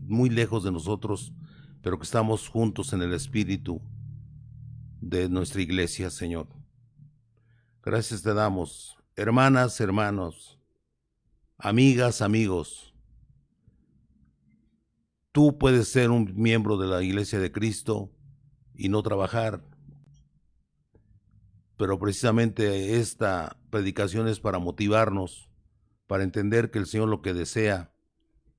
muy lejos de nosotros, pero que estamos juntos en el espíritu de nuestra iglesia, Señor. Gracias te damos, hermanas, hermanos, amigas, amigos. Tú puedes ser un miembro de la iglesia de Cristo y no trabajar, pero precisamente esta predicación es para motivarnos, para entender que el Señor lo que desea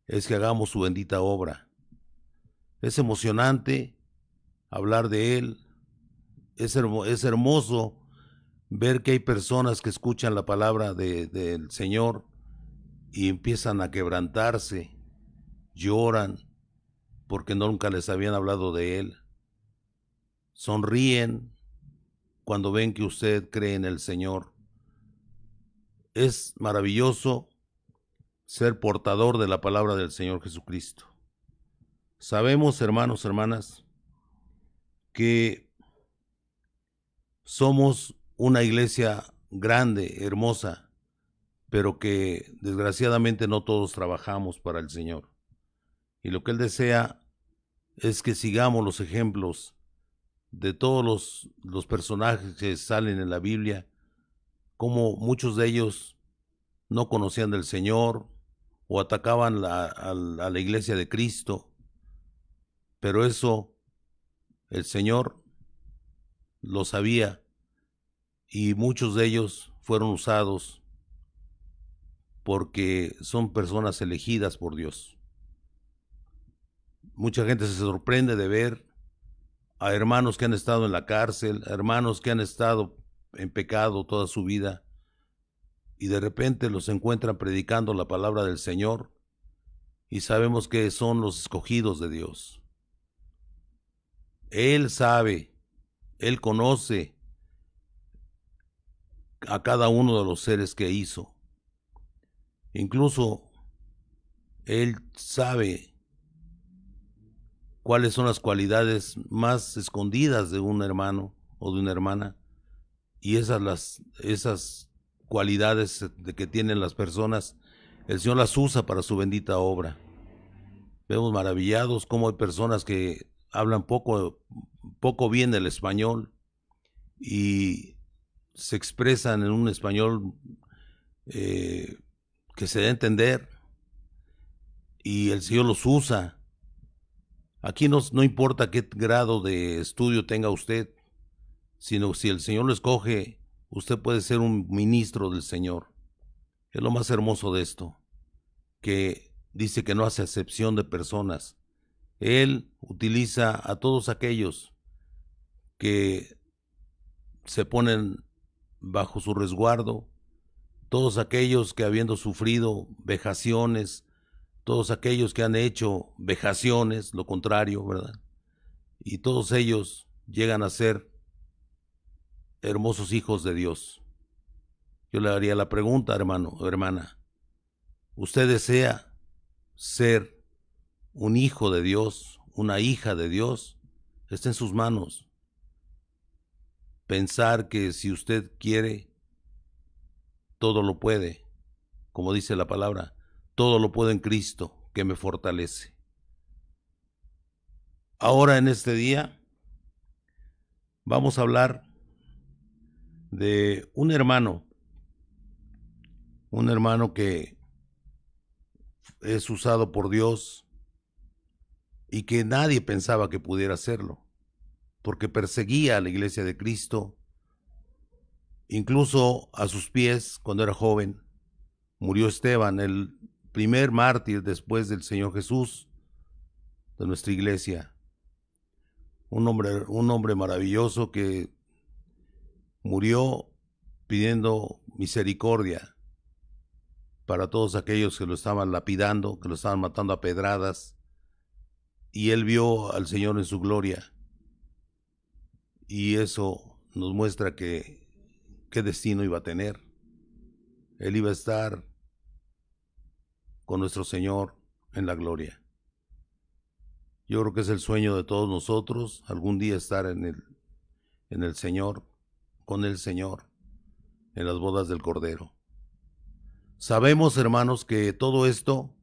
es que hagamos su bendita obra. Es emocionante hablar de Él, es hermoso ver que hay personas que escuchan la palabra del Señor y empiezan a quebrantarse, lloran, porque nunca les habían hablado de Él. Sonríen cuando ven que usted cree en el Señor. Es maravilloso ser portador de la palabra del Señor Jesucristo. Sabemos, hermanos, hermanas, que somos una iglesia grande, hermosa, pero que desgraciadamente no todos trabajamos para el Señor. Y lo que Él desea es que sigamos los ejemplos de todos los personajes que salen en la Biblia, como muchos de ellos no conocían del Señor o atacaban a la iglesia de Cristo, pero eso el Señor lo sabía y muchos de ellos fueron usados porque son personas elegidas por Dios. Mucha gente se sorprende de ver a hermanos que han estado en la cárcel, a hermanos que han estado en pecado toda su vida y de repente los encuentran predicando la palabra del Señor y sabemos que son los escogidos de Dios. Él sabe, Él conoce a cada uno de los seres que hizo. Incluso Él sabe cuáles son las cualidades más escondidas de un hermano o de una hermana, y esas cualidades de que tienen las personas, el Señor las usa para su bendita obra. Vemos maravillados cómo hay personas que hablan poco bien el español y se expresan en un español que se da a entender, y el Señor los usa. Aquí no importa qué grado de estudio tenga usted, sino si el Señor lo escoge, usted puede ser un ministro del Señor. Es lo más hermoso de esto, que dice que no hace acepción de personas. Él utiliza a todos aquellos que se ponen bajo su resguardo, todos aquellos que habiendo sufrido vejaciones, todos aquellos que han hecho vejaciones, lo contrario, ¿verdad? Y todos ellos llegan a ser hermosos hijos de Dios. Yo le haría la pregunta, hermano o hermana, ¿usted desea ser un hijo de Dios, una hija de Dios? Está en sus manos. Pensar que si usted quiere, todo lo puede. Como dice la palabra, todo lo puedo en Cristo que me fortalece. Ahora en este día vamos a hablar de un hermano que es usado por Dios y que nadie pensaba que pudiera hacerlo, porque perseguía a la iglesia de Cristo, incluso a sus pies cuando era joven. Murió Esteban, el primer mártir después del Señor Jesús de nuestra iglesia. Un hombre maravilloso que murió pidiendo misericordia para todos aquellos que lo estaban lapidando, que lo estaban matando a pedradas, y él vio al Señor en su gloria, y eso nos muestra qué destino iba a tener. Él iba a estar con nuestro Señor en la gloria. Yo creo que es el sueño de todos nosotros, algún día estar en el Señor, con el Señor, en las bodas del Cordero. Sabemos, hermanos, que todo esto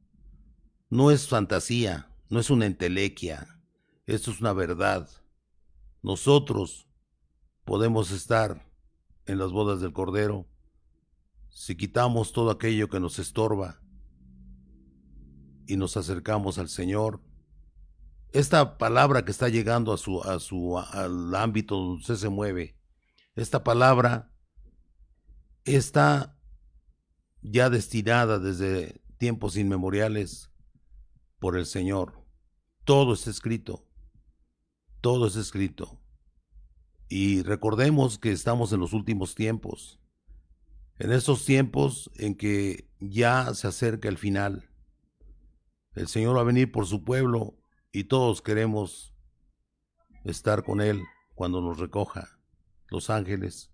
no es fantasía, no es una entelequia, esto es una verdad. Nosotros podemos estar en las bodas del Cordero si quitamos todo aquello que nos estorba y nos acercamos al Señor. Esta palabra que está llegando al ámbito donde usted se mueve, esta palabra está ya destinada desde tiempos inmemoriales por el Señor. Todo está escrito, todo está escrito. Y recordemos que estamos en los últimos tiempos, en estos tiempos en que ya se acerca el final. El Señor va a venir por su pueblo y todos queremos estar con Él cuando nos recoja los ángeles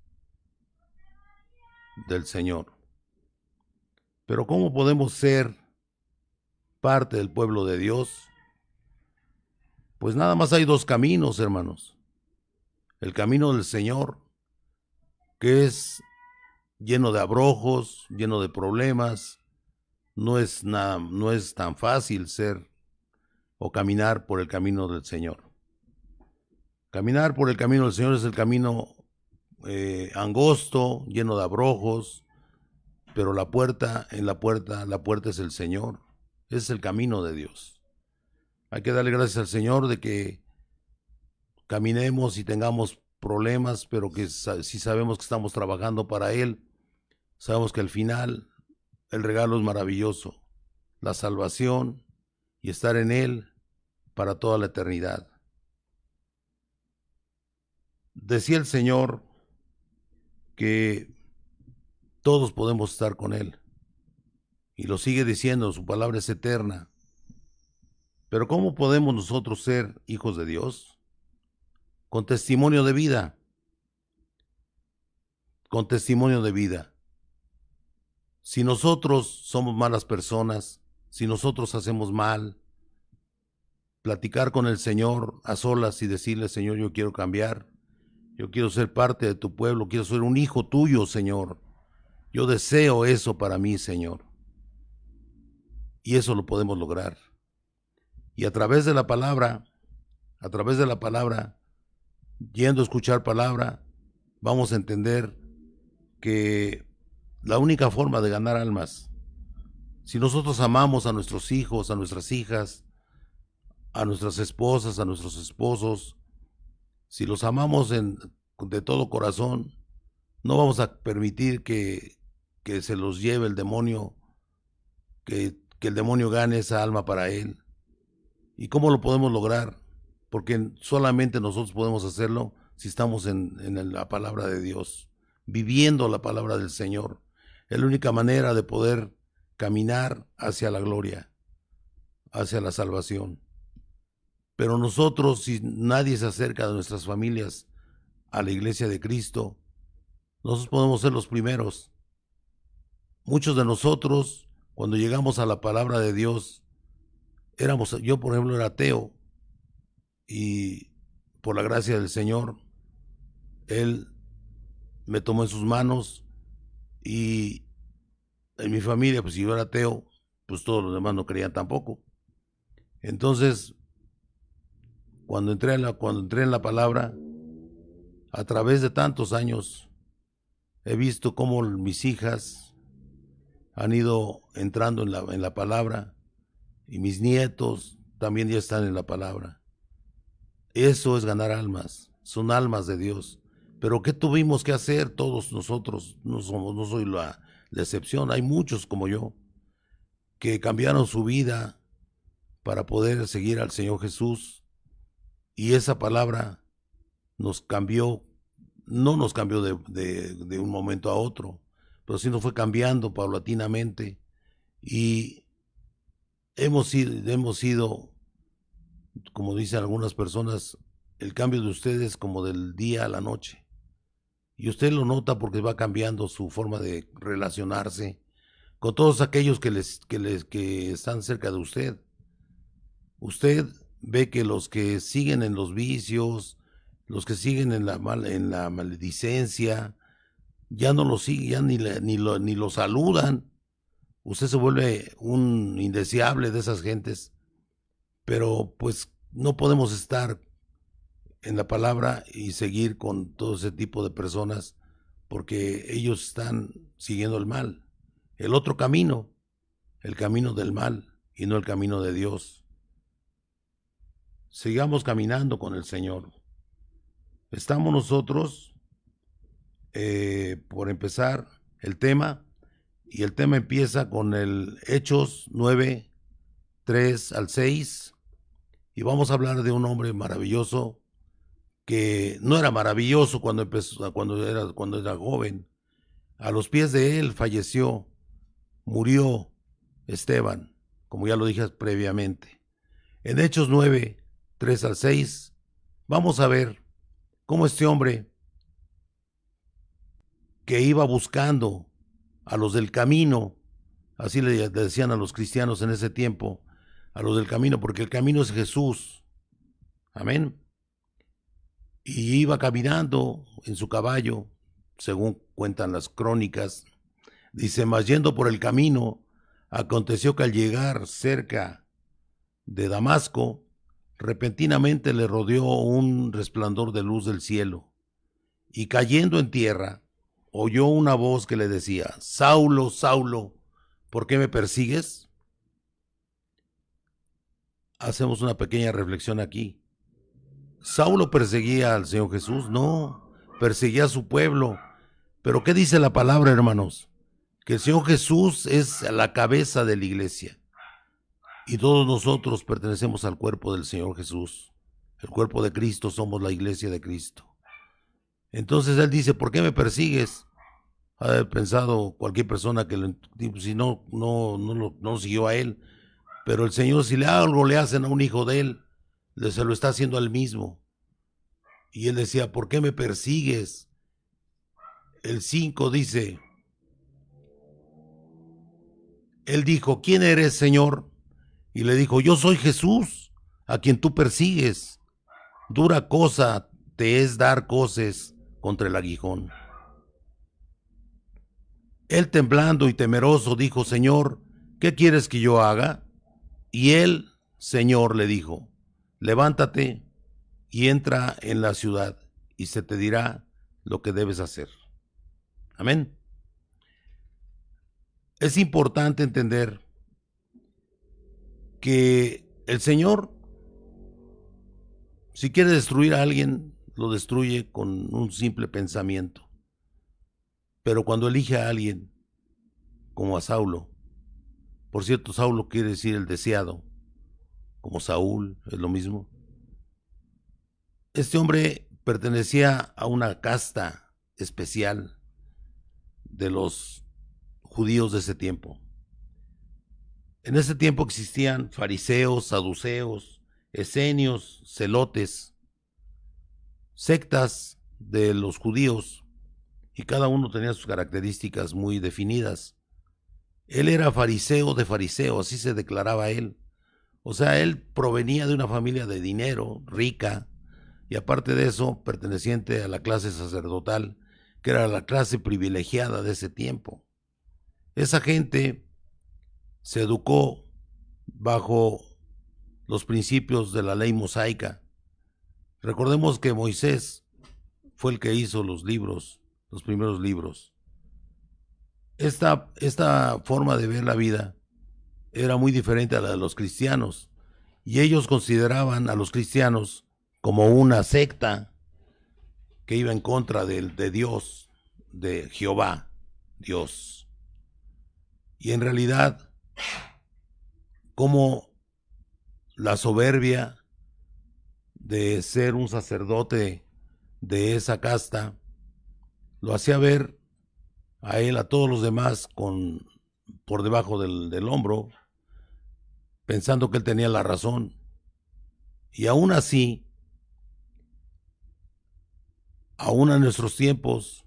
del Señor. Pero ¿cómo podemos ser parte del pueblo de Dios? Pues nada más hay dos caminos, hermanos. El camino del Señor, que es lleno de abrojos, lleno de problemas. No es tan fácil ser o caminar por el camino del Señor. Caminar por el camino del Señor es el camino angosto, lleno de abrojos, pero la puerta es el Señor. Ese es el camino de Dios. Hay que darle gracias al Señor de que caminemos y tengamos problemas, pero que si sabemos que estamos trabajando para Él, sabemos que al final el regalo es maravilloso, la salvación y estar en Él para toda la eternidad. Decía el Señor que todos podemos estar con Él, y lo sigue diciendo, su palabra es eterna. Pero ¿cómo podemos nosotros ser hijos de Dios? Con testimonio de vida. Con testimonio de vida. Si nosotros somos malas personas, si nosotros hacemos mal, platicar con el Señor a solas y decirle, Señor, yo quiero cambiar, yo quiero ser parte de tu pueblo, quiero ser un hijo tuyo, Señor. Yo deseo eso para mí, Señor. Y eso lo podemos lograr. Y a través de la palabra, yendo a escuchar palabra, vamos a entender que la única forma de ganar almas, si nosotros amamos a nuestros hijos, a nuestras hijas, a nuestras esposas, a nuestros esposos, si los amamos de todo corazón, no vamos a permitir que se los lleve el demonio, que el demonio gane esa alma para él. ¿Y cómo lo podemos lograr? Porque solamente nosotros podemos hacerlo si estamos en la palabra de Dios, viviendo la palabra del Señor. Es la única manera de poder caminar hacia la gloria, hacia la salvación. Pero nosotros, si nadie se acerca de nuestras familias a la iglesia de Cristo, nosotros podemos ser los primeros. Muchos de nosotros, cuando llegamos a la palabra de Dios, yo por ejemplo era ateo, y por la gracia del Señor, Él me tomó en sus manos, y en mi familia, pues si yo era ateo, pues todos los demás no creían tampoco. Entonces, cuando entré en la palabra, a través de tantos años, he visto cómo mis hijas han ido entrando en la palabra, y mis nietos también ya están en la palabra. Eso es ganar almas, son almas de Dios. Pero ¿qué tuvimos que hacer todos nosotros? No soy la excepción, hay muchos como yo que cambiaron su vida para poder seguir al Señor Jesús, y esa palabra nos cambió, no nos cambió de un momento a otro, pero sí nos fue cambiando paulatinamente, y hemos sido, como dicen algunas personas, el cambio de ustedes como del día a la noche. Y usted lo nota porque va cambiando su forma de relacionarse con todos aquellos que están cerca de usted. Usted ve que los que siguen en los vicios, los que siguen en la maledicencia, ya no lo siguen, ya ni lo saludan. Usted se vuelve un indeseable de esas gentes pero pues no podemos estar en la palabra y seguir con todo ese tipo de personas porque ellos están siguiendo el mal, el otro camino, el camino del mal y no el camino de Dios. Sigamos caminando con el Señor. Estamos nosotros por empezar el tema, y el tema empieza con el Hechos 9, 3 al 6, y vamos a hablar de un hombre maravilloso que no era maravilloso cuando empezó, cuando era joven. A los pies de él falleció, murió Esteban, como ya lo dije previamente. En Hechos 9, 3 al 6, vamos a ver cómo este hombre que iba buscando a los del camino, así le decían a los cristianos en ese tiempo, a los del camino, porque el camino es Jesús. Amén. Y iba caminando en su caballo, según cuentan las crónicas. Dice, mas yendo por el camino, aconteció que al llegar cerca de Damasco, repentinamente le rodeó un resplandor de luz del cielo, y cayendo en tierra, oyó una voz que le decía, Saulo, Saulo, ¿por qué me persigues? Hacemos una pequeña reflexión aquí. ¿Saulo perseguía al Señor Jesús? No, perseguía a su pueblo. Pero ¿qué dice la palabra, hermanos? Que el Señor Jesús es la cabeza de la iglesia. Y todos nosotros pertenecemos al cuerpo del Señor Jesús. El cuerpo de Cristo, somos la iglesia de Cristo. Entonces él dice, ¿por qué me persigues? Ha de haber pensado cualquier persona que si no siguió a él. Pero el Señor, si algo le hacen a un hijo de él, se lo está haciendo al mismo. Y él decía, ¿por qué me persigues? El 5 dice, él dijo, ¿quién eres, Señor? Y le dijo, yo soy Jesús, a quien tú persigues. Dura cosa te es dar coces contra el aguijón. Él temblando y temeroso dijo, Señor, ¿qué quieres que yo haga? Y él, Señor, le dijo, levántate y entra en la ciudad, y se te dirá lo que debes hacer. Amén. Es importante entender que el Señor, si quiere destruir a alguien, lo destruye con un simple pensamiento. Pero cuando elige a alguien, como a Saulo, por cierto, Saulo quiere decir el deseado, como Saúl, es lo mismo. Este hombre pertenecía a una casta especial de los judíos de ese tiempo. En ese tiempo existían fariseos, saduceos, esenios, celotes, sectas de los judíos, y cada uno tenía sus características muy definidas. Él era fariseo de fariseo, así se declaraba él. O sea, él provenía de una familia de dinero, rica, y aparte de eso, perteneciente a la clase sacerdotal, que era la clase privilegiada de ese tiempo. Esa gente se educó bajo los principios de la ley mosaica. Recordemos que Moisés fue el que hizo los libros, los primeros libros. Esta forma de ver la vida era muy diferente a la de los cristianos, y ellos consideraban a los cristianos como una secta que iba en contra de Dios, de Jehová, Dios. Y en realidad, como la soberbia de ser un sacerdote de esa casta lo hacía ver a él, a todos los demás, por debajo del hombro, pensando que él tenía la razón. Y aún así, aún en nuestros tiempos,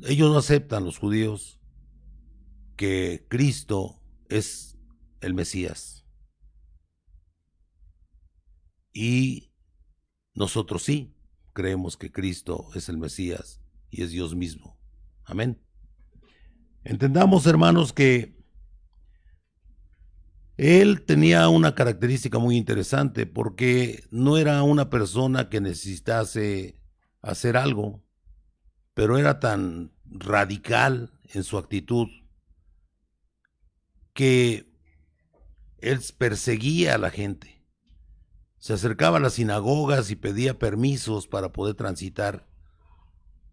ellos no aceptan, los judíos, que Cristo es el Mesías. Y nosotros sí creemos que Cristo es el Mesías y es Dios mismo. Amén. Entendamos, hermanos, que Él tenía una característica muy interesante porque no era una persona que necesitase hacer algo, pero era tan radical en su actitud que él perseguía a la gente. Se acercaba a las sinagogas y pedía permisos para poder transitar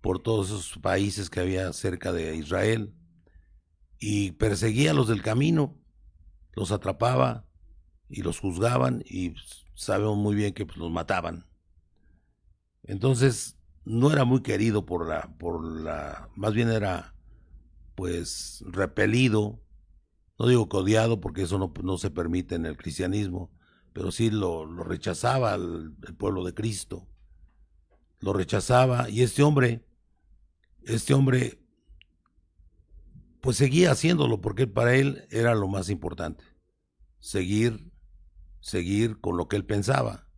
por todos esos países que había cerca de Israel y perseguía a los del camino, los atrapaba y los juzgaban y sabemos muy bien que pues, los mataban. Entonces no era muy querido más bien era pues repelido, no digo que odiado porque eso no se permite en el cristianismo, pero sí lo rechazaba el pueblo de Cristo, lo rechazaba y este hombre pues seguía haciéndolo porque para él era lo más importante, seguir, seguir con lo que él pensaba,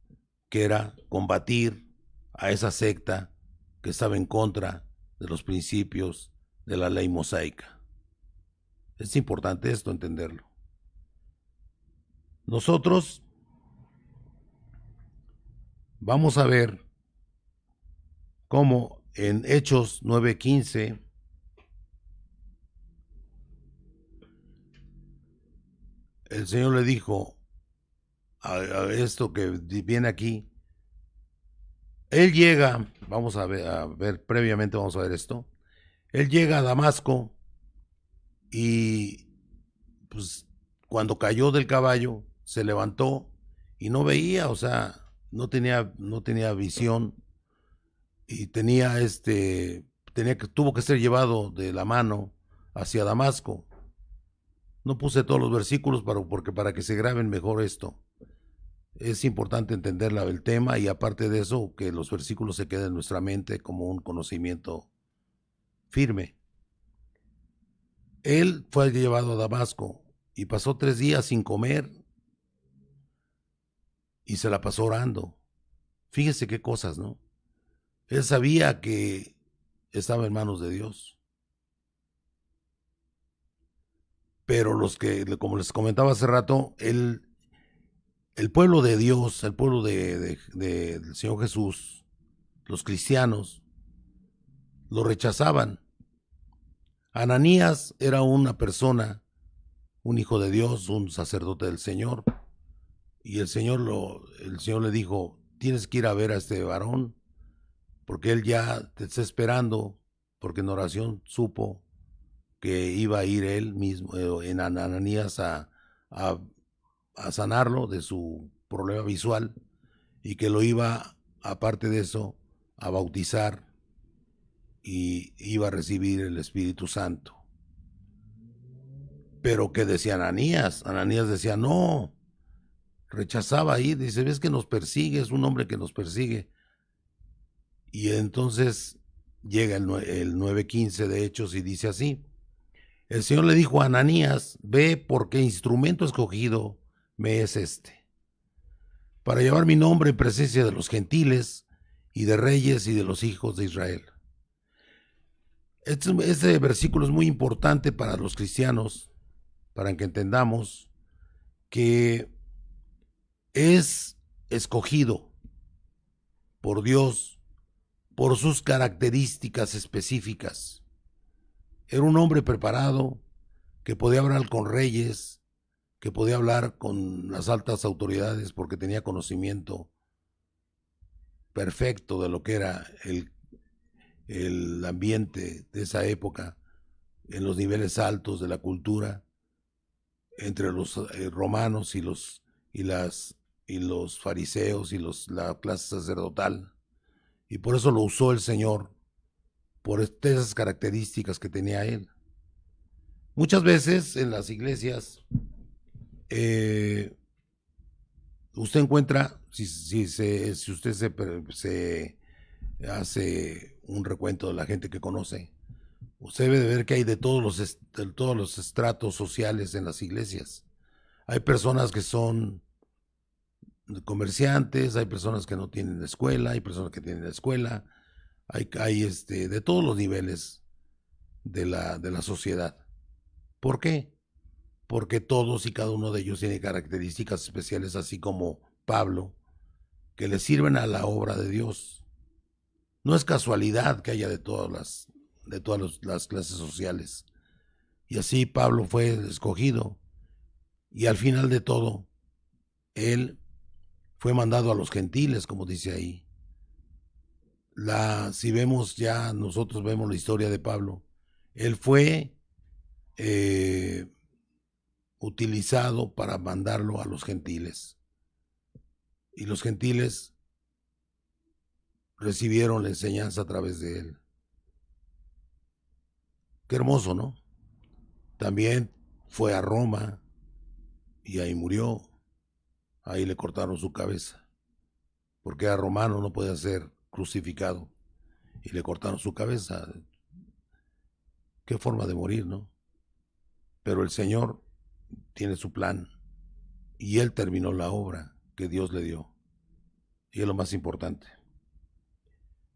que era combatir a esa secta que estaba en contra de los principios de la ley mosaica. Es importante esto entenderlo. Nosotros vamos a ver cómo en Hechos 9:15 el Señor le dijo a esto que viene aquí. Él llega, vamos a ver previamente, vamos a ver esto. Él llega a Damasco y pues cuando cayó del caballo se levantó y no veía, o sea, no tenía visión y tuvo que ser llevado de la mano hacia Damasco. No puse todos los versículos porque para que se graben mejor esto. Es importante entender el tema y aparte de eso, que los versículos se queden en nuestra mente como un conocimiento firme. Él fue llevado a Damasco y pasó 3 días sin comer y se la pasó orando. Fíjese qué cosas, ¿no? Él sabía que estaba en manos de Dios. Pero como les comentaba hace rato, el pueblo de Dios, el pueblo del Señor Jesús, los cristianos, lo rechazaban. Ananías era una persona, un hijo de Dios, un sacerdote del Señor, y el Señor le dijo, tienes que ir a ver a este varón, porque él ya te está esperando, porque en oración supo que iba a ir él mismo, en Ananías, a, a sanarlo de su problema visual, y que lo iba, aparte de eso, a bautizar y iba a recibir el Espíritu Santo. Pero ¿qué decía Ananías? Ananías decía, no, rechazaba ahí, dice, ves que nos persigue, es un hombre que nos persigue. Y entonces llega el 9:15 de Hechos y dice así, el Señor le dijo a Ananías, ve porque instrumento escogido me es este, para llevar mi nombre en presencia de los gentiles y de reyes y de los hijos de Israel. Este versículo es muy importante para los cristianos, para que entendamos que es escogido por Dios por sus características específicas. Era un hombre preparado que podía hablar con reyes, que podía hablar con las altas autoridades porque tenía conocimiento perfecto de lo que era el ambiente de esa época en los niveles altos de la cultura entre los romanos y los fariseos y la clase sacerdotal. Y por eso lo usó el Señor, por esas características que tenía él. Muchas veces en las iglesias usted encuentra, si usted se hace un recuento de la gente que conoce, usted debe de ver que hay de todos los estratos sociales en las iglesias. Hay personas que son comerciantes, hay personas que no tienen escuela, hay personas que tienen escuela, hay de todos los niveles de la sociedad. ¿Por qué? porque todos y cada uno de ellos tiene características especiales, así como Pablo, que le sirven a la obra de Dios. No es casualidad que haya de todas las clases sociales. Y así Pablo fue escogido, y al final de todo, él fue mandado a los gentiles, como dice ahí. Si vemos ya, nosotros vemos la historia de Pablo, él fue utilizado para mandarlo a los gentiles. Y los gentiles recibieron la enseñanza a través de él. Qué hermoso, ¿no? También fue a Roma y ahí murió. Ahí le cortaron su cabeza, porque era romano, no podía ser crucificado. Y le cortaron su cabeza. Qué forma de morir, ¿no? Pero el Señor tiene su plan y Él terminó la obra que Dios le dio. Y es lo más importante.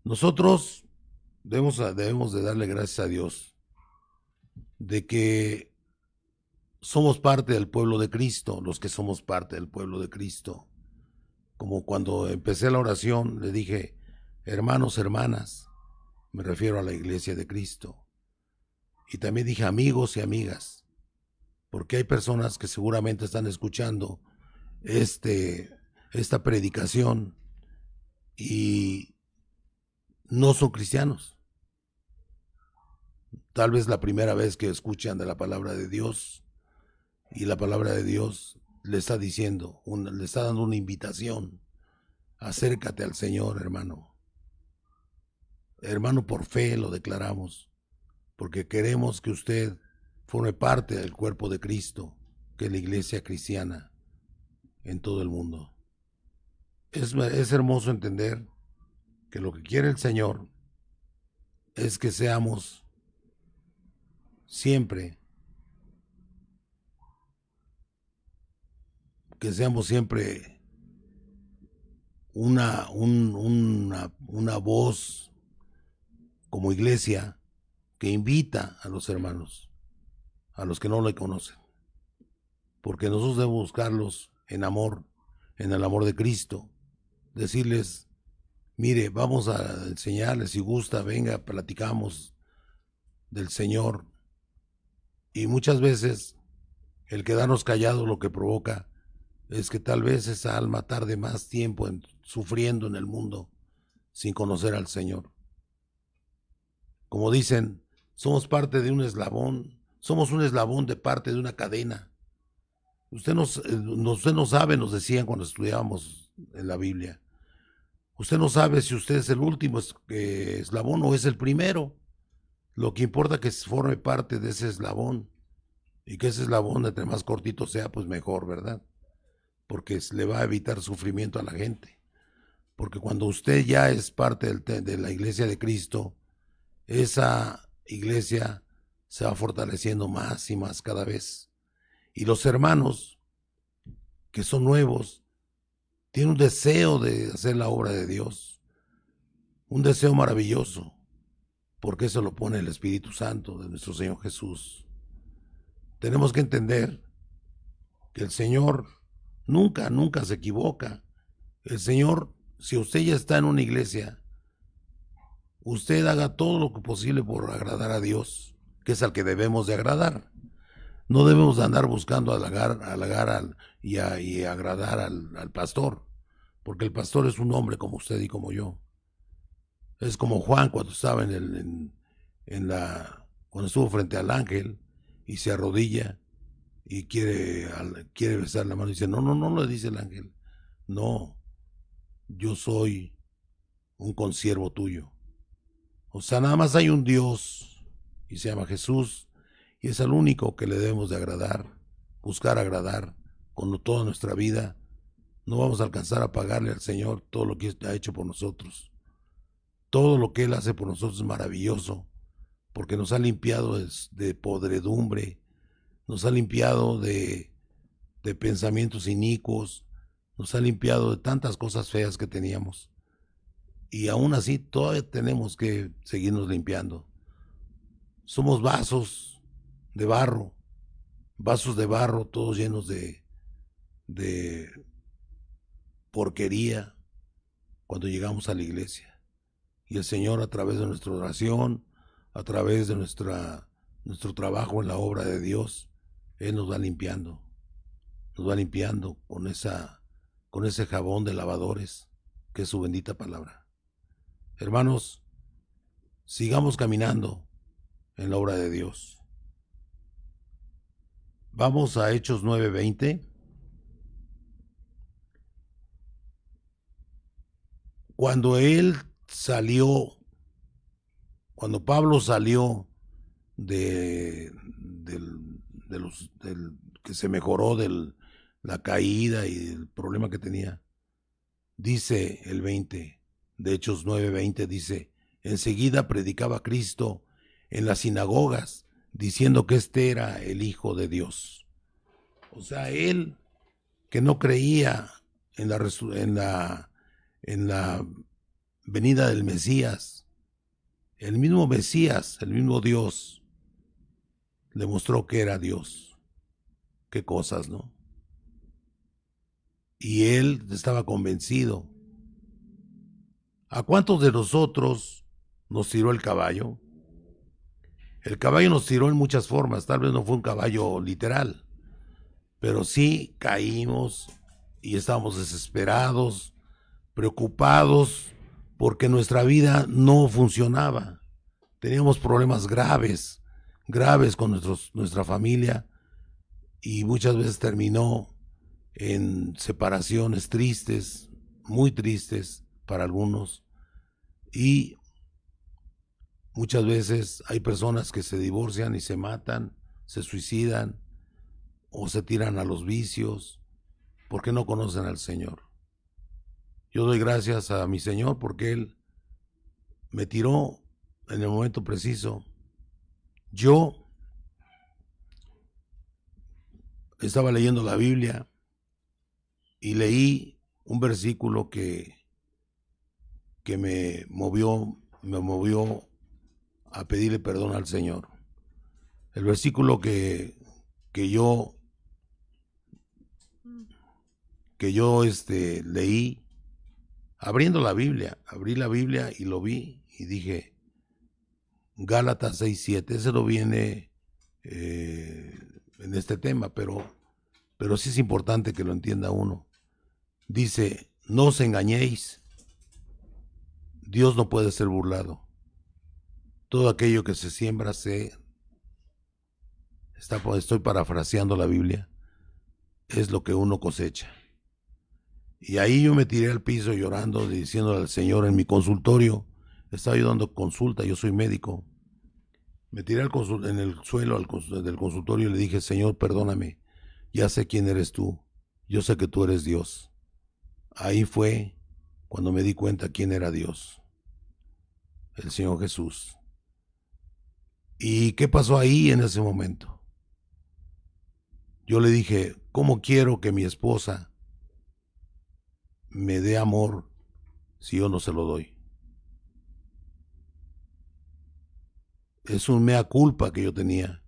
Nosotros debemos de darle gracias a Dios de que somos parte del pueblo de Cristo, los que somos parte del pueblo de Cristo. Como cuando empecé la oración, le dije, hermanos, hermanas, me refiero a la iglesia de Cristo. Y también dije amigos y amigas, porque hay personas que seguramente están escuchando esta predicación y no son cristianos. Tal vez la primera vez que escuchan de la palabra de Dios, y la palabra de Dios le está diciendo, le está dando una invitación. Acércate al Señor, hermano. Hermano, por fe lo declaramos, porque queremos que usted forme parte del cuerpo de Cristo, que es la iglesia cristiana en todo el mundo. Es hermoso entender que lo que quiere el Señor es que seamos siempre, una voz como iglesia que invita a los hermanos, a los que no le conocen, porque nosotros debemos buscarlos en amor, en el amor de Cristo, decirles, mire, vamos a enseñarles, si gusta, venga, platicamos del Señor. Y muchas veces el quedarnos callados lo que provoca es que tal vez esa alma tarde más tiempo sufriendo en el mundo sin conocer al Señor. Como dicen, somos parte de un eslabón, somos un eslabón de parte de una cadena. Usted no sabe, nos decían cuando estudiábamos en la Biblia. Usted no sabe si usted es el último eslabón o es el primero. Lo que importa es que forme parte de ese eslabón. Y que ese eslabón, entre más cortito sea, pues mejor, ¿verdad? Porque le va a evitar sufrimiento a la gente. Porque cuando usted ya es parte de la iglesia de Cristo, esa iglesia se va fortaleciendo más y más cada vez. Y los hermanos que son nuevos tienen un deseo de hacer la obra de Dios, un deseo maravilloso, porque eso lo pone el Espíritu Santo de nuestro Señor Jesús. Tenemos que entender que el Señor nunca se equivoca. El Señor, si usted ya está en una iglesia, usted haga todo lo que posible por agradar a Dios, que es al que debemos de agradar. No debemos de andar buscando halagar y agradar al pastor, porque el pastor es un hombre como usted y como yo. Es como Juan cuando estaba cuando estuvo frente al ángel y se arrodilla y quiere besar la mano y dice, no, le dice el ángel, no, yo soy un consiervo tuyo. O sea, nada más hay un Dios y se llama Jesús y es al único que le debemos de agradar, buscar agradar con toda nuestra vida. No vamos a alcanzar a pagarle al Señor todo lo que ha hecho por nosotros. Todo lo que Él hace por nosotros es maravilloso, porque nos ha limpiado de podredumbre, nos ha limpiado de pensamientos inicuos, nos ha limpiado de tantas cosas feas que teníamos. Y aún así todavía tenemos que seguirnos limpiando. Somos vasos de barro, vasos de barro, todos llenos de porquería cuando llegamos a la iglesia. Y el Señor, a través de nuestra oración, a través de nuestro trabajo en la obra de Dios, Él nos va limpiando con ese jabón de lavadores, que es su bendita palabra. Hermanos, sigamos caminando en la obra de Dios. Vamos a Hechos 9:20. Cuando Pablo salió del que se mejoró de la caída y el problema que tenía, dice el 20 de Hechos 9:20, dice: enseguida predicaba Cristo en las sinagogas, diciendo que este era el Hijo de Dios. O sea, él, que no creía en la venida del Mesías, el mismo Mesías, el mismo Dios, le mostró que era Dios. Qué cosas, ¿no? Y él estaba convencido. ¿A cuántos de nosotros nos tiró el caballo? El caballo nos tiró en muchas formas, tal vez no fue un caballo literal, pero sí caímos y estábamos desesperados, preocupados, porque nuestra vida no funcionaba. Teníamos problemas graves con nuestra familia, y muchas veces terminó en separaciones tristes, muy tristes para algunos, y muchas veces hay personas que se divorcian y se matan, se suicidan o se tiran a los vicios porque no conocen al Señor. Yo doy gracias a mi Señor porque Él me tiró en el momento preciso. Yo estaba leyendo la Biblia y leí un versículo que me movió a pedirle perdón al Señor. El versículo que yo leí, abriendo la Biblia, abrí la Biblia y lo vi y dije, Gálatas 6:7, ese no viene en este tema, pero sí es importante que lo entienda uno. Dice: no os engañéis, Dios no puede ser burlado. Todo aquello que se siembra estoy parafraseando la Biblia, es lo que uno cosecha. Y ahí yo me tiré al piso llorando, diciéndole al Señor en mi consultorio. Estaba yo dando consulta, yo soy médico. Me tiré en el suelo del consultorio y le dije: Señor, perdóname, ya sé quién eres tú, yo sé que tú eres Dios. Ahí fue cuando me di cuenta quién era Dios, el Señor Jesús. ¿Y qué pasó ahí en ese momento? Yo le dije: ¿cómo quiero que mi esposa me dé amor si yo no se lo doy? Es un mea culpa que yo tenía.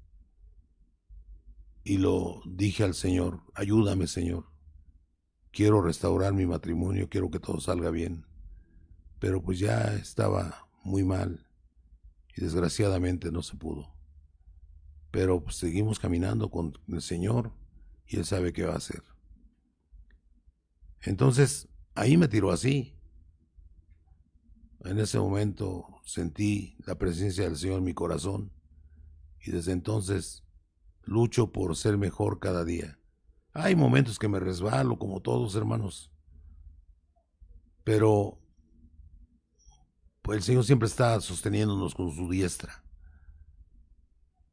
Y lo dije al Señor: ayúdame, Señor. Quiero restaurar mi matrimonio, quiero que todo salga bien. Pero pues ya estaba muy mal y desgraciadamente no se pudo. Pero pues seguimos caminando con el Señor y Él sabe qué va a hacer. Entonces, ahí me tiró así. En ese momento sentí la presencia del Señor en mi corazón y desde entonces lucho por ser mejor cada día. Hay momentos que me resbalo, como todos, hermanos, pero pues el Señor siempre está sosteniéndonos con su diestra.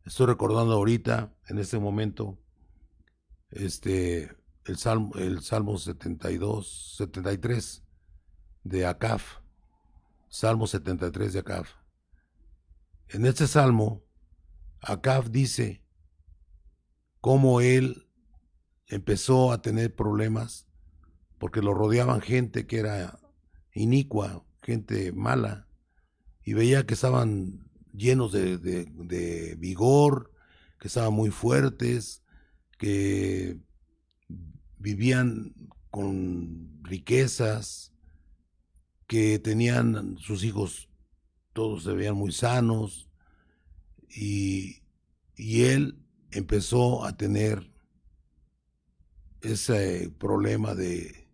Estoy recordando ahorita, en este momento, el Salmo 73 de Acaf. Salmo 73 de Acaf. En este salmo, Acaf dice cómo él empezó a tener problemas porque lo rodeaban gente que era inicua, gente mala, y veía que estaban llenos de vigor, que estaban muy fuertes, que vivían con riquezas, que tenían sus hijos, todos se veían muy sanos, y él empezó a tener ese problema de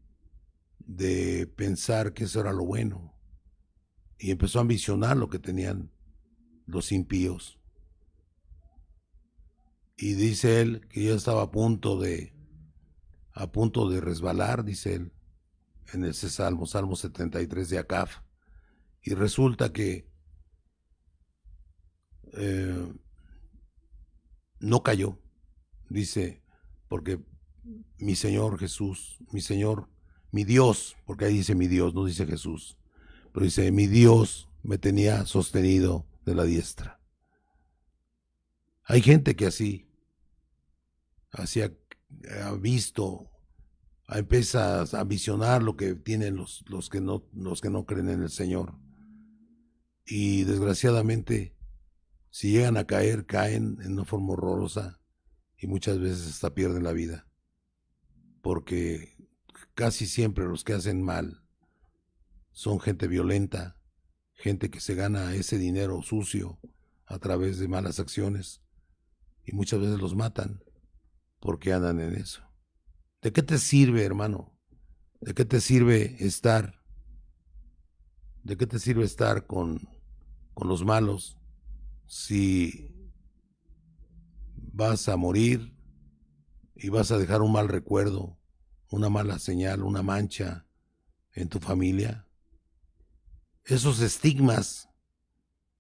pensar que eso era lo bueno, y empezó a ambicionar lo que tenían los impíos. Y dice él que ya estaba a punto de resbalar, dice él, en ese Salmo 73 de Acaf. Y resulta que no cayó, dice, porque mi Señor Jesús, mi Señor, mi Dios, porque ahí dice mi Dios, no dice Jesús, pero dice mi Dios me tenía sostenido de la diestra. Hay gente que así ha visto, empieza a visionar lo que tienen los que no creen en el Señor. Y desgraciadamente, si llegan a caer, caen en una forma horrorosa y muchas veces hasta pierden la vida. Porque casi siempre los que hacen mal son gente violenta, gente que se gana ese dinero sucio a través de malas acciones, y muchas veces los matan porque andan en eso. ¿De qué te sirve, hermano? ¿De qué te sirve estar? ¿De qué te sirve estar con los malos si vas a morir y vas a dejar un mal recuerdo, una mala señal, una mancha en tu familia? Esos estigmas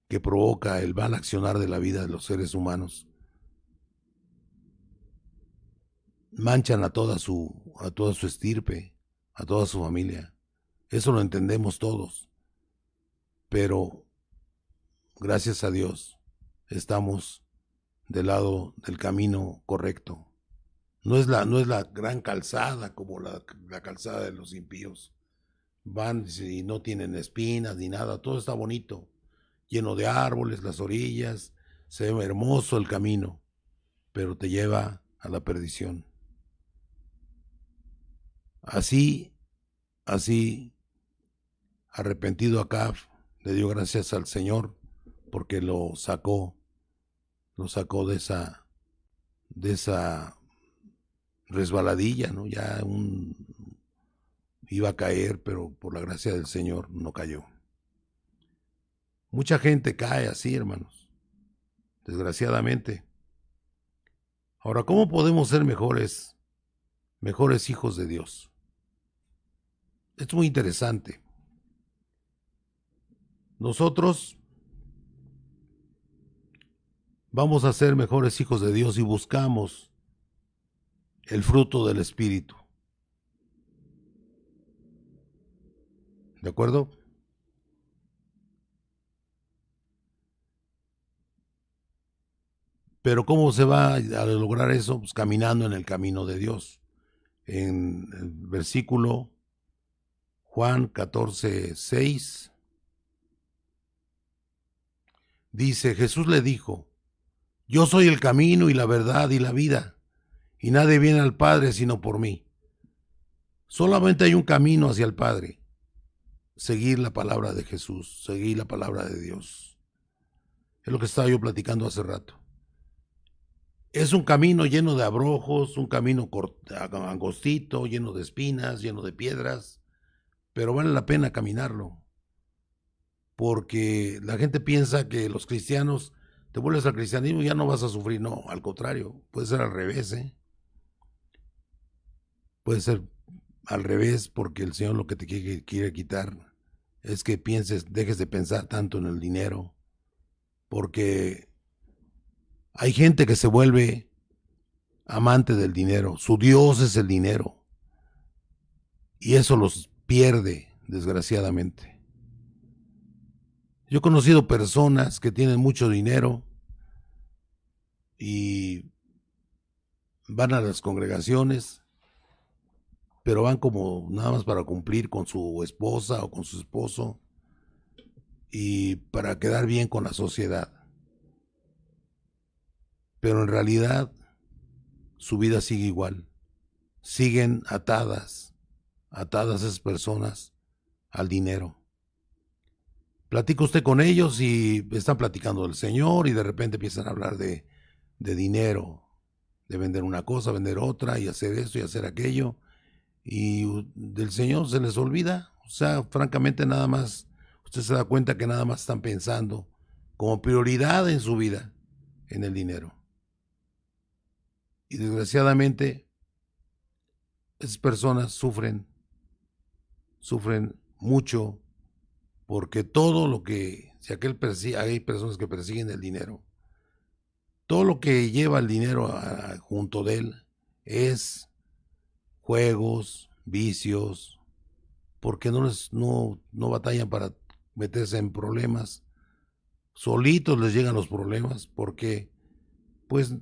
que provoca el mal accionar de la vida de los seres humanos manchan a toda su estirpe, a toda su familia. Eso lo entendemos todos. Pero gracias a Dios estamos del lado del camino correcto. No es la gran calzada como la calzada de los impíos. Van y no tienen espinas ni nada, todo está bonito, lleno de árboles, las orillas, se ve hermoso el camino, pero te lleva a la perdición. Así, arrepentido Acab, le dio gracias al Señor porque lo sacó de esa resbaladilla, ¿no? Iba a caer, pero por la gracia del Señor no cayó. Mucha gente cae así, hermanos, desgraciadamente. Ahora, ¿cómo podemos ser mejores hijos de Dios? Es muy interesante. Nosotros vamos a ser mejores hijos de Dios y buscamos el fruto del Espíritu. ¿De acuerdo? Pero ¿cómo se va a lograr eso? Pues caminando en el camino de Dios. En el versículo Juan 14:6 dice, Jesús le dijo, yo soy el camino y la verdad y la vida, y nadie viene al Padre sino por mí. Solamente hay un camino hacia el Padre: seguir la palabra de Jesús, seguir la palabra de Dios. Es lo que estaba yo platicando hace rato. Es un camino lleno de abrojos, un camino angostito, lleno de espinas, lleno de piedras, pero vale la pena caminarlo, porque la gente piensa que los cristianos, te vuelves al cristianismo y ya no vas a sufrir. No, al contrario, puede ser al revés, ¿eh? Puede ser al revés, porque el Señor lo que te quiere quitar es que dejes de pensar tanto en el dinero, porque hay gente que se vuelve amante del dinero, su Dios es el dinero, y eso los pierde, desgraciadamente. Yo he conocido personas que tienen mucho dinero y van a las congregaciones, pero van como nada más para cumplir con su esposa o con su esposo y para quedar bien con la sociedad. Pero en realidad su vida sigue igual. Siguen atadas esas personas al dinero. Platica usted con ellos y están platicando del Señor y de repente empiezan a hablar de dinero, de vender una cosa, vender otra y hacer esto y hacer aquello. Y del Señor se les olvida. O sea, francamente nada más, usted se da cuenta que nada más están pensando como prioridad en su vida en el dinero. Y desgraciadamente esas personas sufren mucho porque todo lo que, si aquel persigue, hay personas que persiguen el dinero, todo lo que lleva el dinero junto de él es juegos, vicios, porque no batallan para meterse en problemas. Solitos les llegan los problemas porque pues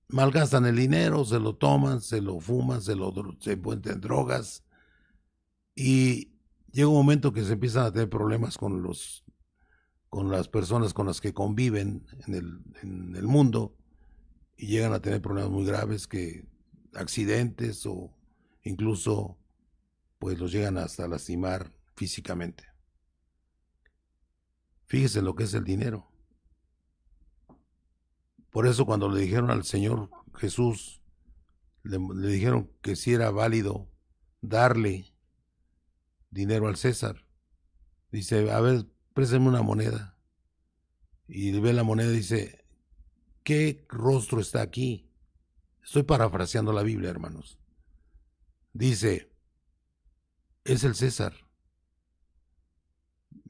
malgastan el dinero, se lo toman, se lo fuman, se encuentran drogas y llega un momento que se empiezan a tener problemas con las personas con las que conviven en el mundo y llegan a tener problemas muy graves, que accidentes o incluso pues los llegan hasta lastimar físicamente. Fíjese lo que es el dinero. Por eso cuando le dijeron al Señor Jesús, le dijeron que si era válido darle dinero al César, dice, a ver, préstame una moneda. Y ve la moneda y dice, ¿qué rostro está aquí? Estoy parafraseando la Biblia, hermanos. Dice, es el César.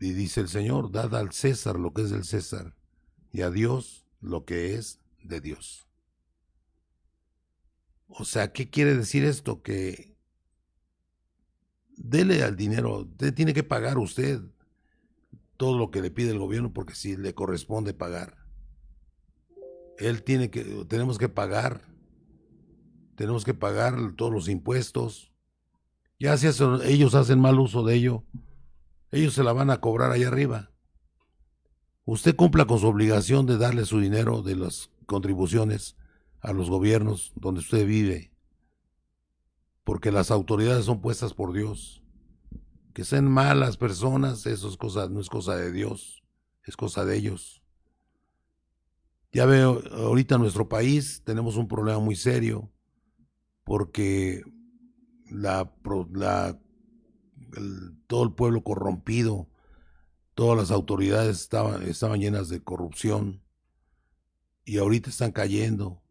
Y dice el Señor, dad al César lo que es del César y a Dios lo que es de Dios. O sea, ¿qué quiere decir esto? Que dele al dinero, tiene que pagar usted todo lo que le pide el gobierno porque si le corresponde pagar. Tenemos que pagar todos los impuestos. Ya si ellos hacen mal uso de ello, ellos se la van a cobrar allá arriba. Usted cumpla con su obligación de darle su dinero de las contribuciones a los gobiernos donde usted vive, porque las autoridades son puestas por Dios. Que sean malas personas, eso no es cosa de Dios, es cosa de ellos. Ya veo, ahorita en nuestro país tenemos un problema muy serio, porque todo el pueblo corrompido, todas las autoridades estaban llenas de corrupción y ahorita están cayendo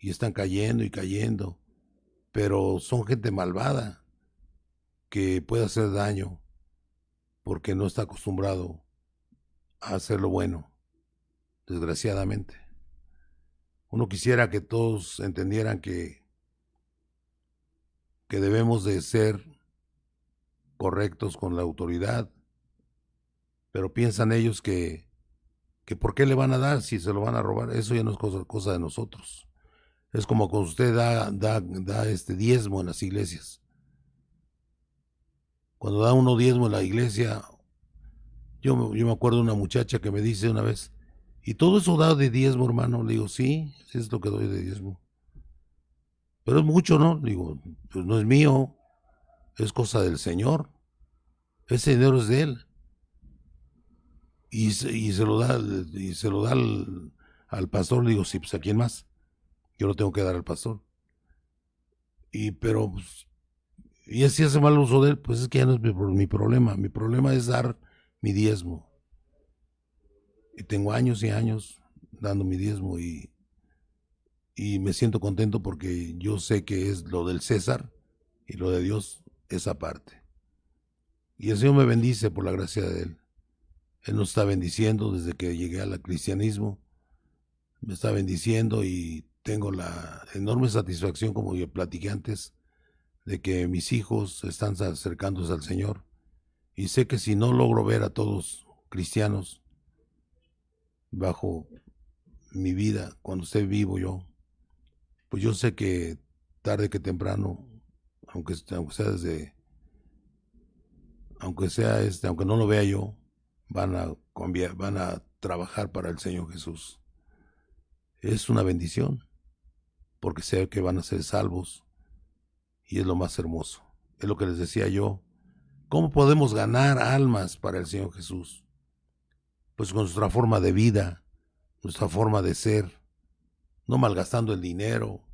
y cayendo, pero son gente malvada que puede hacer daño porque no está acostumbrado a hacer lo bueno, desgraciadamente. Uno quisiera que todos entendieran que debemos de ser correctos con la autoridad, pero piensan ellos que ¿por qué le van a dar si se lo van a robar? Eso ya no es cosa de nosotros. Es como cuando usted da este diezmo en las iglesias. Cuando da uno diezmo en la iglesia, yo me acuerdo de una muchacha que me dice una vez, ¿y todo eso da de diezmo, hermano? Le digo, sí es lo que doy de diezmo. Pero es mucho, ¿no? Le digo, pues no es mío, es cosa del Señor. Ese dinero es de Él. Y se lo da, al pastor. Le digo, sí, pues ¿a quién más? Yo lo tengo que dar al pastor. Pero pues, y si hace mal uso de él, pues es que ya no es mi problema. Mi problema es dar mi diezmo. Y tengo años y años dando mi diezmo y me siento contento porque yo sé que es lo del César y lo de Dios es aparte. Y el Señor me bendice por la gracia de Él. Él nos está bendiciendo desde que llegué al cristianismo. Me está bendiciendo y tengo la enorme satisfacción, como yo platiqué antes, de que mis hijos están acercándose al Señor. Y sé que si no logro ver a todos cristianos bajo mi vida, cuando esté vivo yo, pues yo sé que tarde que temprano, aunque aunque no lo vea yo, van a trabajar para el Señor Jesús. Es una bendición porque sé que van a ser salvos y es lo más hermoso. Es lo que les decía yo. ¿Cómo podemos ganar almas para el Señor Jesús? Pues con nuestra forma de vida, nuestra forma de ser, no malgastando el dinero,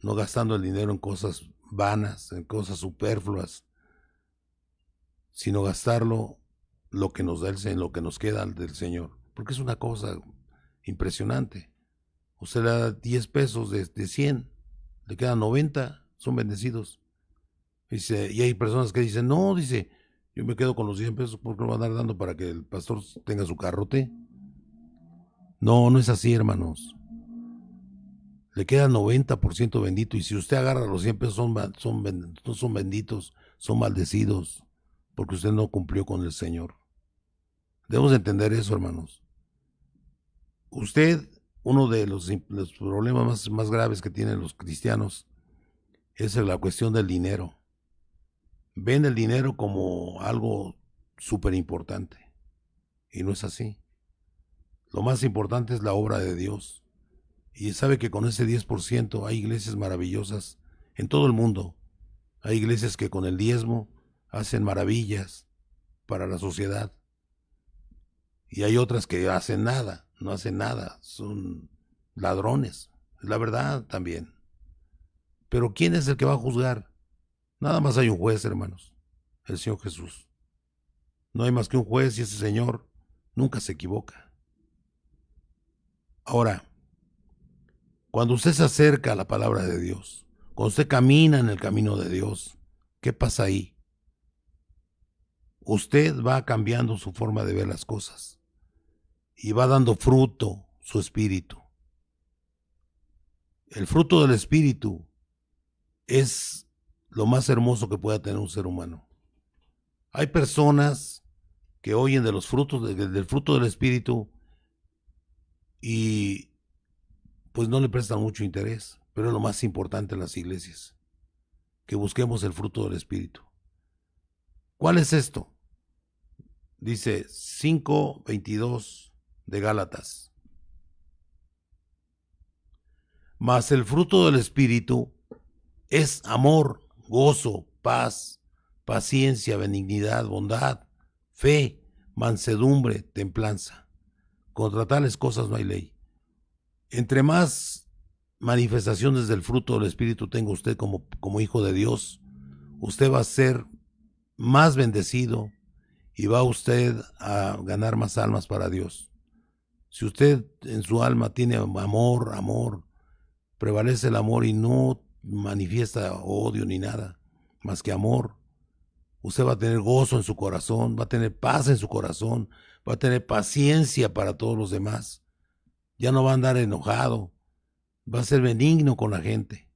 no gastando el dinero en cosas vanas, en cosas superfluas, sino gastarlo lo que nos da el Señor, lo que nos queda del Señor, porque es una cosa impresionante. Usted le da 10 pesos de 100, le quedan 90, son bendecidos. Dice, y hay personas que dicen, no, dice, yo me quedo con los 100 pesos porque lo van a dar dando para que el pastor tenga su carrote. No, no es así, hermanos. Le queda 90% bendito, y si usted agarra los 100 pesos no son benditos, son maldecidos, porque usted no cumplió con el Señor. Debemos entender eso, hermanos. Usted, uno de los problemas más graves que tienen los cristianos es la cuestión del dinero. Ven el dinero como algo súper importante, y no es así. Lo más importante es la obra de Dios. Y sabe que con ese 10% hay iglesias maravillosas en todo el mundo. Hay iglesias que con el diezmo hacen maravillas para la sociedad. Y hay otras que hacen nada, no hacen nada, son ladrones. Es la verdad también. Pero ¿quién es el que va a juzgar? Nada más hay un juez, hermanos, el Señor Jesús. No hay más que un juez, y ese Señor nunca se equivoca. Ahora, cuando usted se acerca a la palabra de Dios, cuando usted camina en el camino de Dios, ¿qué pasa ahí? Usted va cambiando su forma de ver las cosas y va dando fruto su espíritu. El fruto del espíritu es lo más hermoso que pueda tener un ser humano. Hay personas que oyen de los frutos del fruto del espíritu y pues no le prestan mucho interés, pero es lo más importante en las iglesias, que busquemos el fruto del espíritu. ¿Cuál es esto? Dice 5:22 de Gálatas. Mas el fruto del espíritu es amor, gozo, paz, paciencia, benignidad, bondad, fe, mansedumbre, templanza. Contra tales cosas no hay ley. Entre más manifestaciones del fruto del Espíritu tenga usted como hijo de Dios, usted va a ser más bendecido y va usted a ganar más almas para Dios. Si usted en su alma tiene amor, prevalece el amor y no manifiesta odio ni nada, más que amor, usted va a tener gozo en su corazón, va a tener paz en su corazón, va a tener paciencia para todos los demás. Ya no va a andar enojado, va a ser benigno con la gente,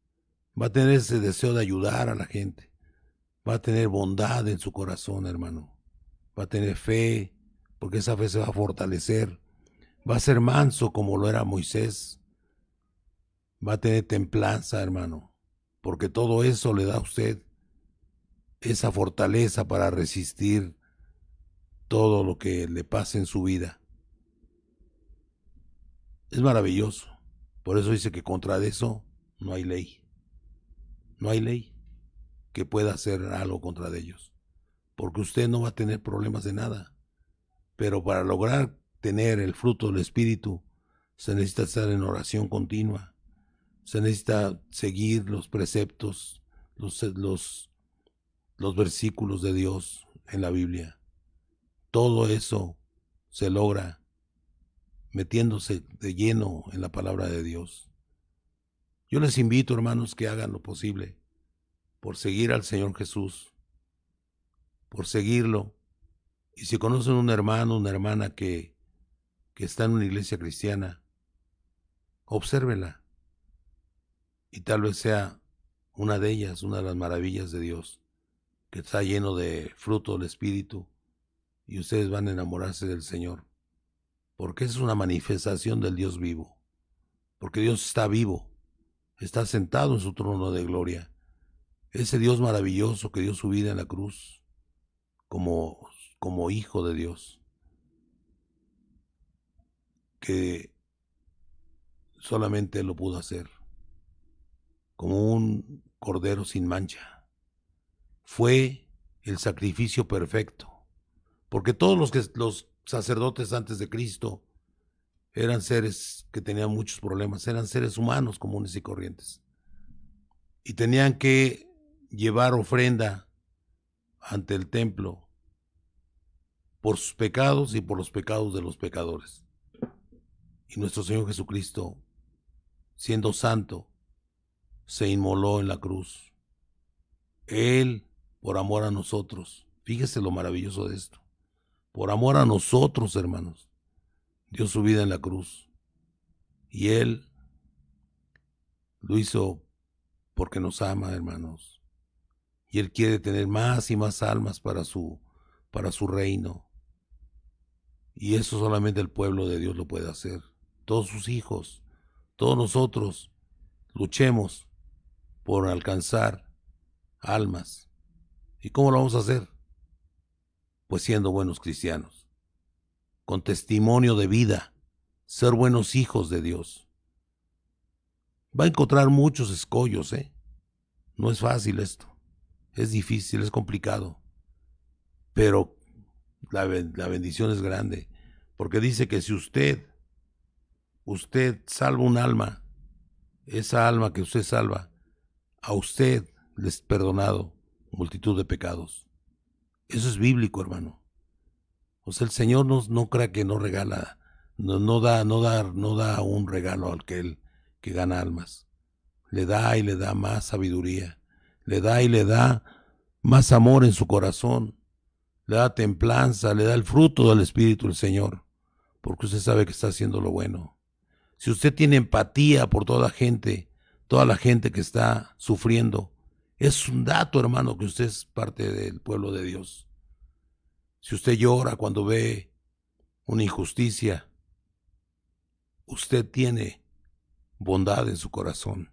va a tener ese deseo de ayudar a la gente, va a tener bondad en su corazón, hermano, va a tener fe, porque esa fe se va a fortalecer, va a ser manso como lo era Moisés, va a tener templanza, hermano, porque todo eso le da a usted esa fortaleza para resistir todo lo que le pase en su vida. Es maravilloso. Por eso dice que contra eso no hay ley. No hay ley que pueda hacer algo contra de ellos. Porque usted no va a tener problemas de nada. Pero para lograr tener el fruto del Espíritu, se necesita estar en oración continua. Se necesita seguir los preceptos, los versículos de Dios en la Biblia. Todo eso se logra metiéndose de lleno en la palabra de Dios. Yo les invito, hermanos, que hagan lo posible por seguir al Señor Jesús, por seguirlo. Y si conocen un hermano, una hermana que está en una iglesia cristiana, obsérvela. Y tal vez sea una de ellas, una de las maravillas de Dios, que está lleno de fruto del Espíritu, y ustedes van a enamorarse del Señor, porque es una manifestación del Dios vivo, porque Dios está vivo, está sentado en su trono de gloria. Ese Dios maravilloso que dio su vida en la cruz como hijo de Dios, que solamente Él lo pudo hacer. como un cordero sin mancha. Fue el sacrificio perfecto, porque todos los sacerdotes antes de Cristo eran seres que tenían muchos problemas, eran seres humanos comunes y corrientes. Y tenían que llevar ofrenda ante el templo por sus pecados y por los pecados de los pecadores. Y nuestro Señor Jesucristo, siendo santo, se inmoló en la cruz. Él, por amor a nosotros, fíjese lo maravilloso de esto, por amor a nosotros, hermanos, dio su vida en la cruz. Y Él lo hizo porque nos ama, hermanos. Y Él quiere tener más y más almas para su reino. Y eso solamente el pueblo de Dios lo puede hacer. Todos sus hijos, todos nosotros, luchemos por alcanzar almas. ¿Y cómo lo vamos a hacer? Pues siendo buenos cristianos, con testimonio de vida, ser buenos hijos de Dios. Va a encontrar muchos escollos, ¿eh? No es fácil esto, es difícil, es complicado, pero la bendición es grande, porque dice que si usted salva un alma, esa alma que usted salva, a usted le es perdonado multitud de pecados. Eso es bíblico, hermano. O sea, el Señor no crea que no regala, no da un regalo al que gana almas. Le da y le da más sabiduría. Le da y le da más amor en su corazón. Le da templanza, le da el fruto del Espíritu el Señor. Porque usted sabe que está haciendo lo bueno. Si usted tiene empatía por toda la gente que está sufriendo, es un dato, hermano, que usted es parte del pueblo de Dios. Si usted llora cuando ve una injusticia, usted tiene bondad en su corazón.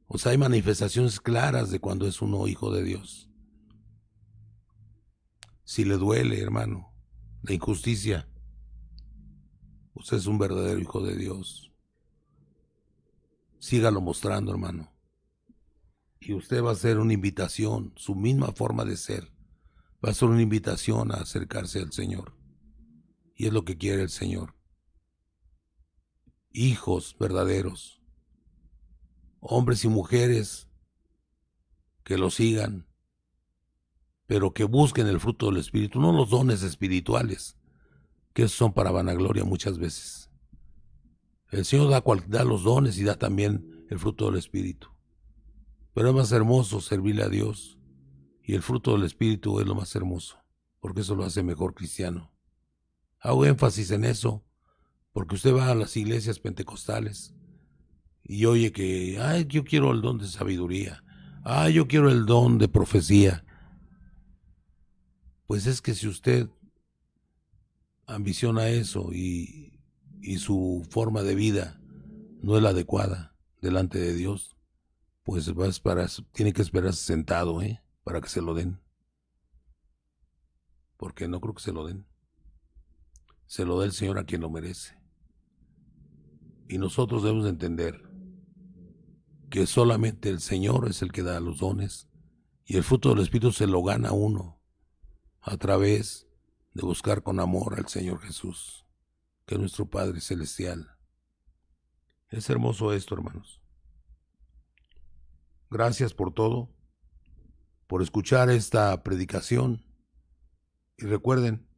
O sea, hay manifestaciones claras de cuando es uno hijo de Dios. Si le duele, hermano, la injusticia, usted es un verdadero hijo de Dios. Sígalo mostrando, hermano. Y usted va a ser una invitación, su misma forma de ser, va a ser una invitación a acercarse al Señor. Y es lo que quiere el Señor. Hijos verdaderos, hombres y mujeres que lo sigan, pero que busquen el fruto del Espíritu, no los dones espirituales, que son para vanagloria muchas veces. El Señor da los dones y da también el fruto del Espíritu. Pero es más hermoso servirle a Dios, y el fruto del Espíritu es lo más hermoso, porque eso lo hace mejor cristiano. Hago énfasis en eso, porque usted va a las iglesias pentecostales y oye que, yo quiero el don de sabiduría, yo quiero el don de profecía. Pues es que si usted ambiciona eso y su forma de vida no es la adecuada delante de Dios, pues tiene que esperarse sentado, para que se lo den. Porque no creo que se lo den. Se lo da el Señor a quien lo merece. Y nosotros debemos de entender que solamente el Señor es el que da los dones, y el fruto del Espíritu se lo gana uno a través de buscar con amor al Señor Jesús, que es nuestro Padre Celestial. Es hermoso esto, hermanos. Gracias por todo, por escuchar esta predicación. Y recuerden,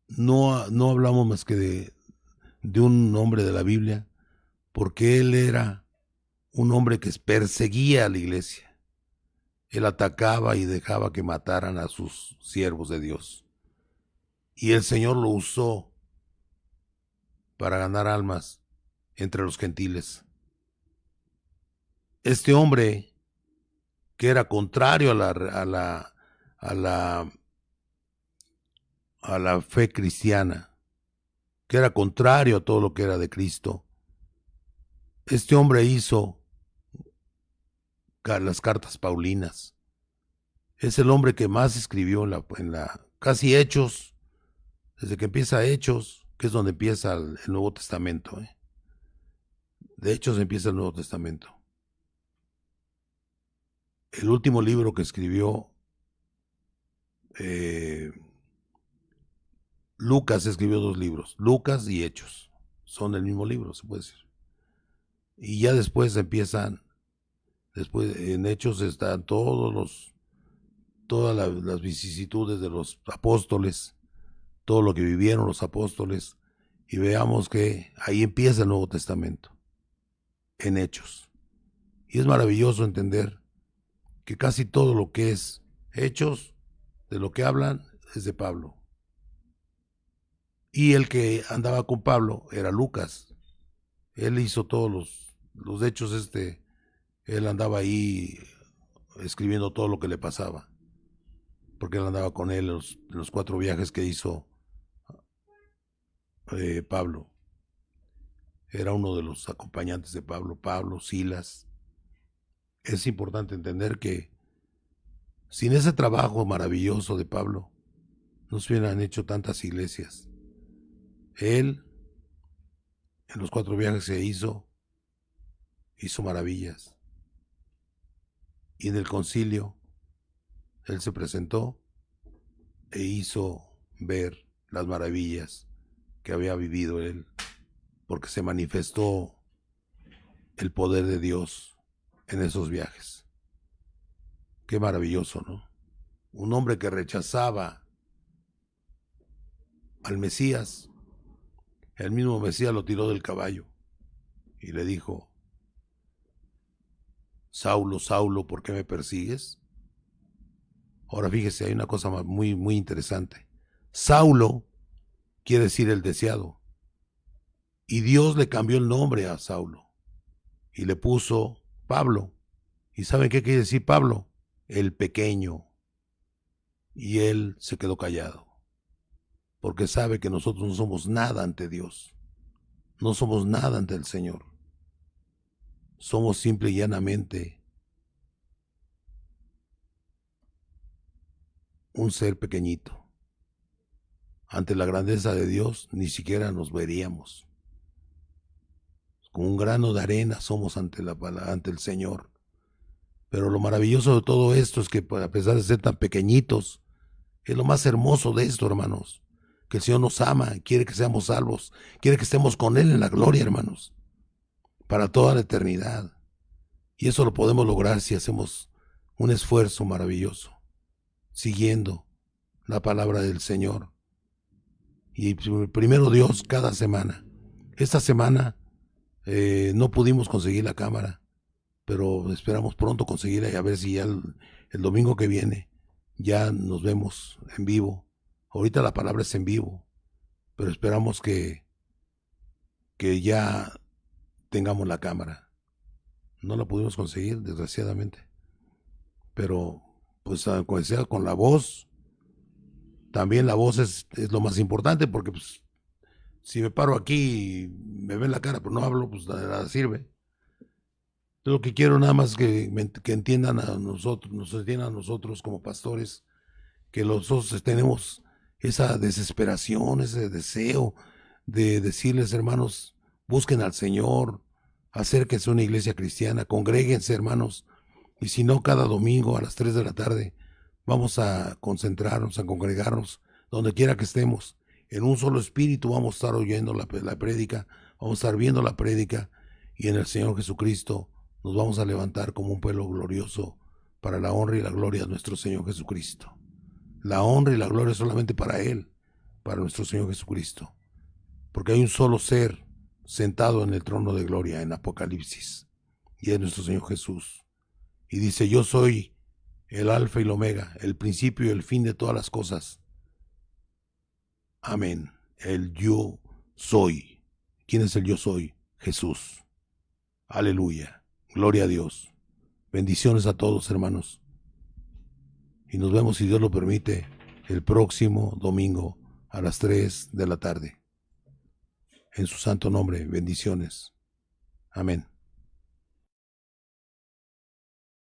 no hablamos más que de un hombre de la Biblia, porque él era un hombre que perseguía a la iglesia. Él atacaba y dejaba que mataran a sus siervos de Dios. Y el Señor lo usó para ganar almas entre los gentiles. Este hombre, que era contrario a la fe cristiana, que era contrario a todo lo que era de Cristo, este hombre hizo las cartas paulinas. Es el hombre que más escribió en la casi Hechos, desde que empieza Hechos, que es donde empieza el Nuevo Testamento. De Hechos empieza el Nuevo Testamento. El último libro que escribió Lucas, escribió 2 libros, Lucas y Hechos. Son el mismo libro, se puede decir. Y ya después empiezan, después en Hechos están todas las vicisitudes de los apóstoles, todo lo que vivieron los apóstoles, y veamos que ahí empieza el Nuevo Testamento, en Hechos. Y es maravilloso entender que casi todo lo que es Hechos, de lo que hablan, es de Pablo. Y el que andaba con Pablo era Lucas. Él hizo todos los hechos, él andaba ahí escribiendo todo lo que le pasaba, porque él andaba con él en los 4 viajes que hizo Pablo. Era uno de los acompañantes de Pablo, Silas. Es importante entender que sin ese trabajo maravilloso de Pablo, no se hubieran hecho tantas iglesias. Él, en los 4 viajes que hizo maravillas. Y en el concilio, él se presentó e hizo ver las maravillas que había vivido él, porque se manifestó el poder de Dios en esos viajes. Qué maravilloso, ¿no? Un hombre que rechazaba al Mesías, el mismo Mesías lo tiró del caballo y le dijo: Saulo, Saulo, ¿por qué me persigues? Ahora fíjese, hay una cosa muy, muy interesante. Saulo quiere decir el deseado. Y Dios le cambió el nombre a Saulo y le puso Pablo. ¿Y saben qué quiere decir Pablo? El pequeño. Y él se quedó callado, porque sabe que nosotros no somos nada ante Dios. No somos nada ante el Señor. Somos simple y llanamente un ser pequeñito. Ante la grandeza de Dios ni siquiera nos veríamos. Como un grano de arena somos ante el Señor. Pero lo maravilloso de todo esto es que, a pesar de ser tan pequeñitos, es lo más hermoso de esto, hermanos, que el Señor nos ama, quiere que seamos salvos, quiere que estemos con Él en la gloria, hermanos, para toda la eternidad. Y eso lo podemos lograr si hacemos un esfuerzo maravilloso, siguiendo la palabra del Señor. Y primero Dios cada semana. Esta semana no pudimos conseguir la cámara, pero esperamos pronto conseguirla y a ver si ya el domingo que viene ya nos vemos en vivo. Ahorita la palabra es en vivo, pero esperamos que ya tengamos la cámara. No la pudimos conseguir, desgraciadamente, pero pues sea con la voz, también la voz es lo más importante, porque pues si me paro aquí y me ven la cara pero no hablo, pues nada sirve. Lo que quiero nada más es que entiendan a nosotros, nos entiendan a nosotros como pastores, que nosotros tenemos esa desesperación, ese deseo de decirles: hermanos, busquen al Señor, acérquense a una iglesia cristiana, congréguense, hermanos, y si no, cada domingo a las 3 de la tarde vamos a concentrarnos, a congregarnos, donde quiera que estemos, en un solo espíritu vamos a estar oyendo la prédica, vamos a estar viendo la prédica, y en el Señor Jesucristo nos vamos a levantar como un pueblo glorioso para la honra y la gloria de nuestro Señor Jesucristo. La honra y la gloria solamente para Él, para nuestro Señor Jesucristo. Porque hay un solo ser sentado en el trono de gloria en Apocalipsis, y es nuestro Señor Jesús. Y dice: yo soy el alfa y el omega, el principio y el fin de todas las cosas. Amén. El yo soy. ¿Quién es el yo soy? Jesús. Aleluya. Gloria a Dios. Bendiciones a todos, hermanos. Y nos vemos, si Dios lo permite, el próximo domingo a las 3 de la tarde. En su santo nombre, bendiciones. Amén.